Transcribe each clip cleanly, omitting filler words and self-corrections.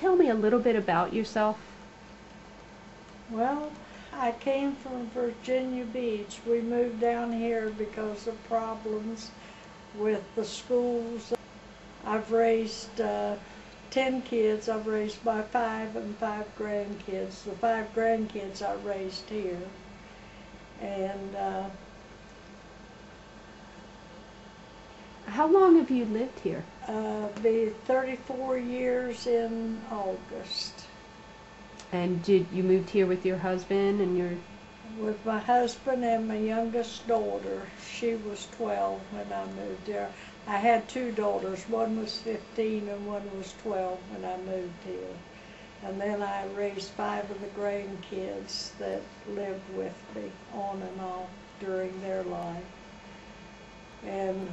tell me a little bit about yourself? Well, I came from Virginia Beach. We moved down here because of problems with the schools. I've raised 10 kids. I've raised my 5 and 5 grandkids. The 5 grandkids I raised here. And How long have you lived here? be 34 years in August. And did you moved here with your husband and your... With my husband and my youngest daughter. She was 12 when I moved here. I had 2 daughters. One was 15 and one was 12 when I moved here. And then I raised 5 of the grandkids that lived with me on and off during their life. And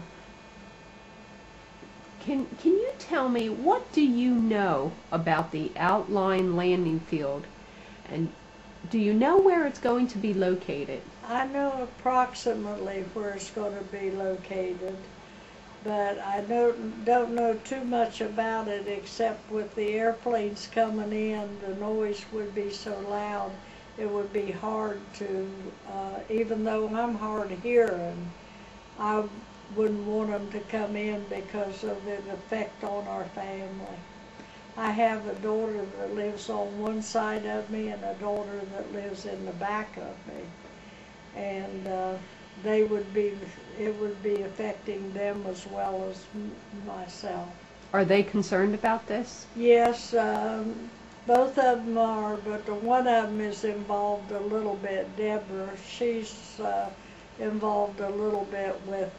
Can you tell me, what do you know about the outlying landing field? And do you know where it's going to be located? I know approximately where it's going to be located, but I don't know too much about it, except with the airplanes coming in, the noise would be so loud, it would be hard to, even though I'm hard of hearing, I wouldn't want them to come in because of the effect on our family. I have a daughter that lives on one side of me and a daughter that lives in the back of me. And it would be affecting them as well as myself. Are they concerned about this? Yes, both of them are, but the one of them is involved a little bit. Deborah, she's involved a little bit with,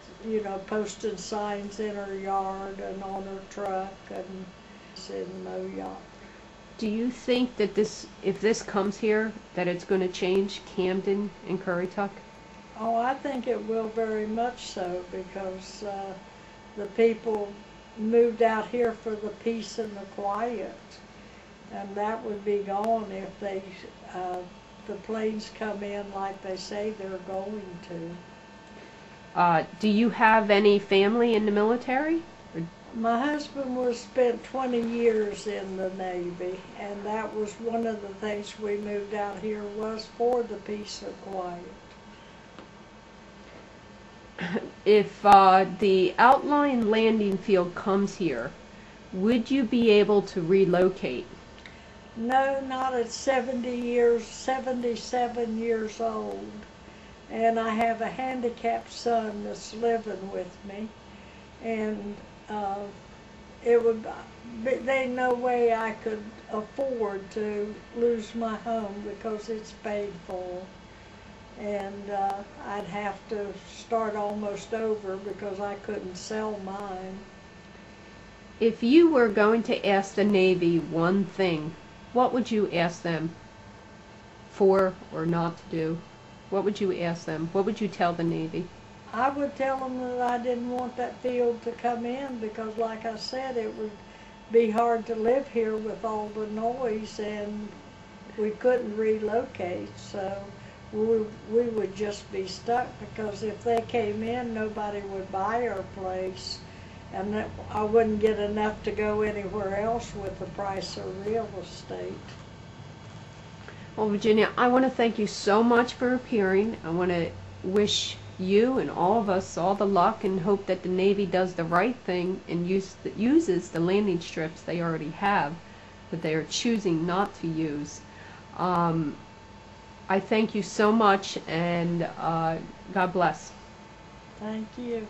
posting signs in her yard and on her truck and in the yacht. Do you think that if this comes here, that it's going to change Camden and Currituck? Oh, I think it will very much so, because the people moved out here for the peace and the quiet, and that would be gone if the planes come in like they say they're going to. Do you have any family in the military? My husband spent 20 years in the Navy, and that was one of the things we moved out here was for the peace and quiet. If the outlying landing field comes here, would you be able to relocate? No, not at 77 years old. And I have a handicapped son that's living with me. And there's no way I could afford to lose my home because it's paid for. And I'd have to start almost over because I couldn't sell mine. If you were going to ask the Navy one thing, what would you ask them for or not to do? What would you ask them? What would you tell the Navy? I would tell them that I didn't want that field to come in because, like I said, it would be hard to live here with all the noise, and we couldn't relocate, so we would just be stuck, because if they came in, nobody would buy our place, and I wouldn't get enough to go anywhere else with the price of real estate. Well, Virginia, I want to thank you so much for appearing. I want to wish you and all of us all the luck, and hope that the Navy does the right thing and uses the landing strips they already have, but they are choosing not to use. I thank you so much, and God bless. Thank you.